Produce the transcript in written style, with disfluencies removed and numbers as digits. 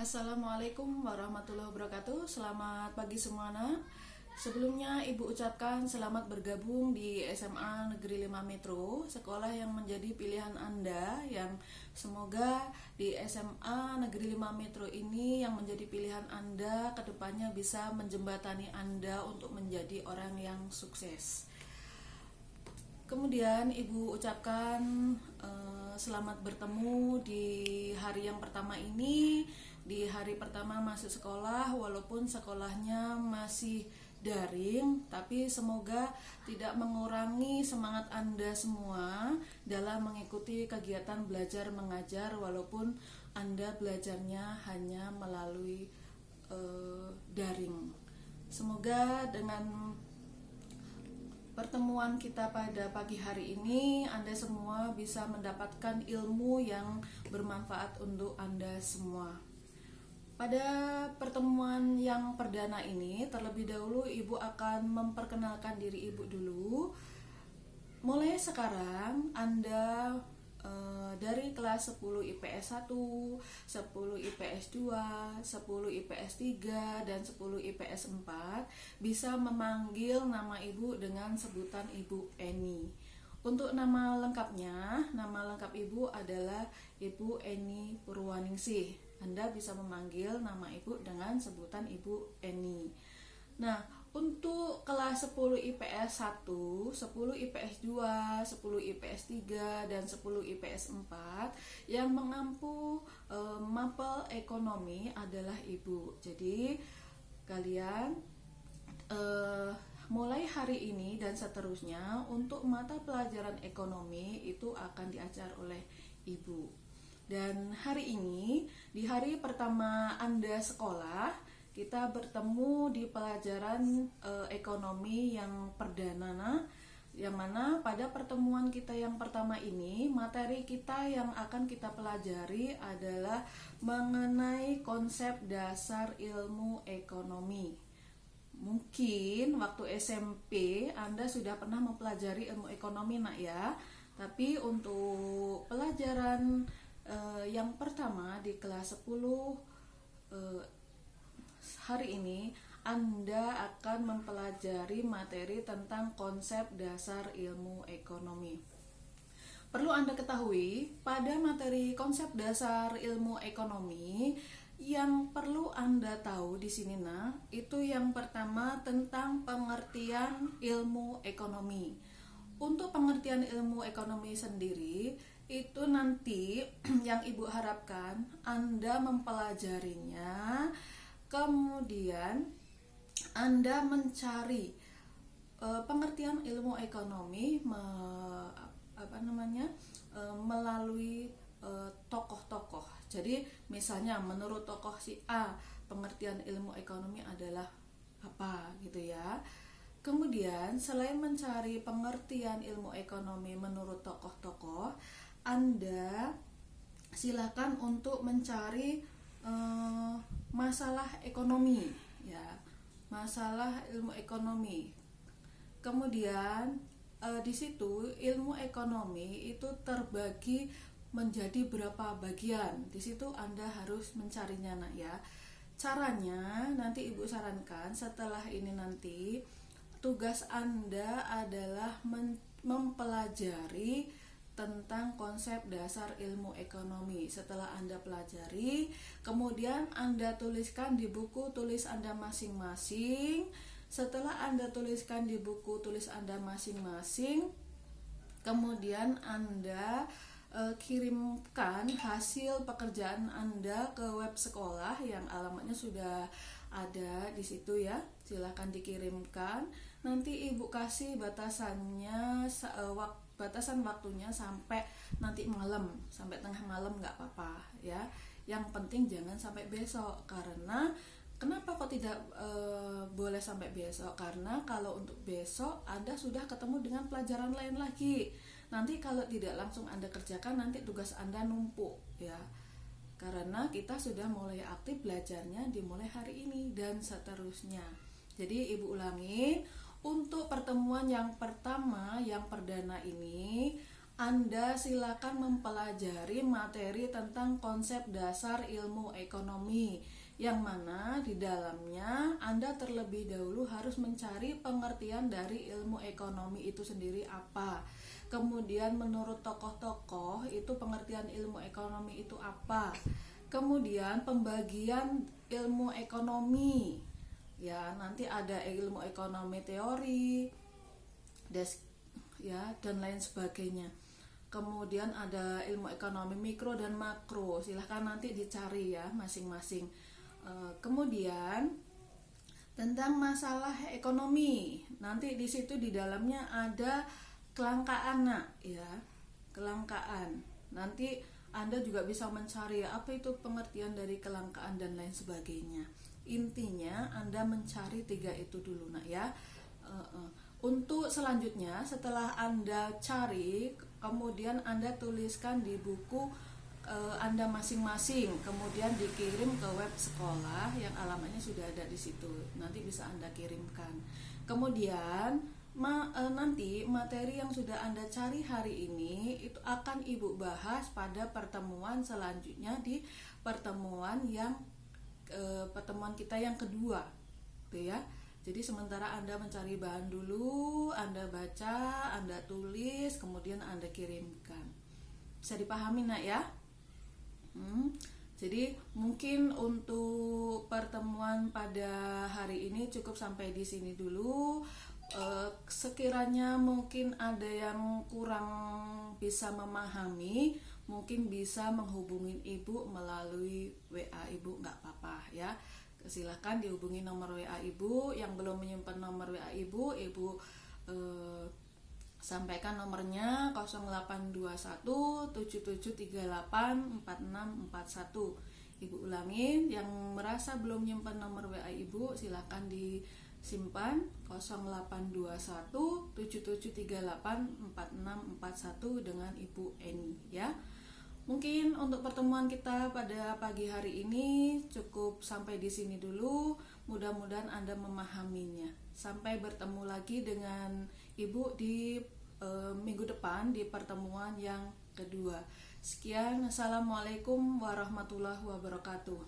Assalamualaikum warahmatullahi wabarakatuh. Selamat pagi semuanya. Sebelumnya Ibu ucapkan selamat bergabung di SMA Negeri 5 Metro, sekolah yang menjadi pilihan Anda, yang semoga di SMA Negeri 5 Metro ini yang menjadi pilihan Anda kedepannya bisa menjembatani Anda untuk menjadi orang yang sukses. Kemudian Ibu ucapkan selamat bertemu di hari yang pertama ini, di hari pertama masuk sekolah, walaupun sekolahnya masih daring, tapi semoga tidak mengurangi semangat Anda semua dalam mengikuti kegiatan belajar mengajar, walaupun Anda belajarnya hanya melalui daring. Semoga dengan pertemuan kita pada pagi hari ini Anda semua bisa mendapatkan ilmu yang bermanfaat untuk Anda semua. Pada pertemuan yang perdana ini, terlebih dahulu Ibu akan memperkenalkan diri Ibu dulu. Mulai sekarang Anda dari kelas 10 IPS 1, 10 IPS 2, 10 IPS 3, dan 10 IPS 4 bisa memanggil nama Ibu dengan sebutan Ibu Eni. Untuk nama lengkapnya, nama lengkap Ibu adalah Ibu Eni Purwaningsih. Anda bisa memanggil nama Ibu dengan sebutan Ibu Eni. Nah, untuk kelas 10 IPS 1, 10 IPS 2, 10 IPS 3, dan 10 IPS 4 yang mengampu mapel ekonomi adalah Ibu. Jadi, kalian mulai hari ini dan seterusnya untuk mata pelajaran ekonomi itu akan diajar oleh Ibu. Dan hari ini, di hari pertama Anda sekolah, kita bertemu di pelajaran ekonomi yang perdana, yang mana pada pertemuan kita yang pertama ini, materi kita yang akan kita pelajari adalah mengenai konsep dasar ilmu ekonomi. Mungkin waktu SMP Anda sudah pernah mempelajari ilmu ekonomi, nak ya. Tapi untuk pelajaran yang pertama di kelas 10 hari ini Anda akan mempelajari materi tentang konsep dasar ilmu ekonomi. Perlu Anda ketahui, pada materi konsep dasar ilmu ekonomi yang perlu Anda tahu di sini itu yang pertama tentang pengertian ilmu ekonomi. Untuk pengertian ilmu ekonomi sendiri itu nanti yang Ibu harapkan Anda mempelajarinya, kemudian Anda mencari pengertian ilmu ekonomi melalui tokoh-tokoh. Jadi misalnya menurut tokoh si A, pengertian ilmu ekonomi adalah apa gitu ya. Kemudian selain mencari pengertian ilmu ekonomi menurut tokoh-tokoh, Anda silakan untuk mencari masalah ekonomi ya, masalah ilmu ekonomi. Kemudian di situ ilmu ekonomi itu terbagi menjadi berapa bagian. Di situ Anda harus mencarinya, nak ya. Caranya nanti Ibu sarankan setelah ini nanti tugas Anda adalah mempelajari tentang konsep dasar ilmu ekonomi. Setelah Anda pelajari, kemudian Anda tuliskan di buku tulis Anda masing-masing. Setelah Anda tuliskan di buku tulis Anda masing-masing, kemudian Anda kirimkan hasil pekerjaan Anda ke web sekolah yang alamatnya sudah ada di situ ya. Silahkan dikirimkan. Nanti Ibu kasih batasannya, batasan waktunya sampai nanti malam, sampai tengah malam nggak apa-apa ya. Yang penting jangan sampai besok. Karena kenapa kok tidak boleh sampai besok? Karena kalau untuk besok Anda sudah ketemu dengan pelajaran lain lagi. Nanti kalau tidak langsung Anda kerjakan, nanti tugas Anda numpuk ya. Karena kita sudah mulai aktif belajarnya dimulai hari ini dan seterusnya. Jadi Ibu ulangi, untuk pertemuan yang pertama, yang perdana ini Anda silakan mempelajari materi tentang konsep dasar ilmu ekonomi, yang mana di dalamnya Anda terlebih dahulu harus mencari pengertian dari ilmu ekonomi itu sendiri apa. Kemudian menurut tokoh-tokoh itu pengertian ilmu ekonomi itu apa. Kemudian pembagian ilmu ekonomi. Ya, nanti ada ilmu ekonomi teori, ya, dan lain sebagainya. Kemudian ada ilmu ekonomi mikro dan makro. Silahkan nanti dicari ya masing-masing. Kemudian tentang masalah ekonomi, nanti di situ di dalamnya ada kelangkaan, ya, kelangkaan. Nanti Anda juga bisa mencari apa itu pengertian dari kelangkaan dan lain sebagainya. Intinya Anda mencari 3 itu dulu ya. Untuk selanjutnya setelah Anda cari, kemudian Anda tuliskan di buku Anda masing-masing, kemudian dikirim ke web sekolah yang alamatnya sudah ada di situ. Nanti bisa Anda kirimkan. Kemudian nanti materi yang sudah Anda cari hari ini itu akan Ibu bahas pada pertemuan selanjutnya, di pertemuan kita yang kedua, gitu ya. Jadi sementara Anda mencari bahan dulu, Anda baca, Anda tulis, kemudian Anda kirimkan. Bisa dipahami ya? Jadi mungkin untuk pertemuan pada hari ini cukup sampai di sini dulu. Sekiranya mungkin ada yang kurang bisa memahami, mungkin bisa menghubungi Ibu melalui WA Ibu, nggak apa-apa ya. Silahkan dihubungi nomor WA Ibu. Yang belum menyimpan nomor WA Ibu, sampaikan nomornya 0821 7738 4641. Ibu ulangin, yang merasa belum menyimpan nomor WA Ibu silahkan disimpan 0821 7738 4641 dengan Ibu Eni ya. Mungkin untuk pertemuan kita pada pagi hari ini cukup sampai di sini dulu. Mudah-mudahan Anda memahaminya. Sampai bertemu lagi dengan Ibu di minggu depan di pertemuan yang kedua. Sekian, assalamualaikum warahmatullahi wabarakatuh.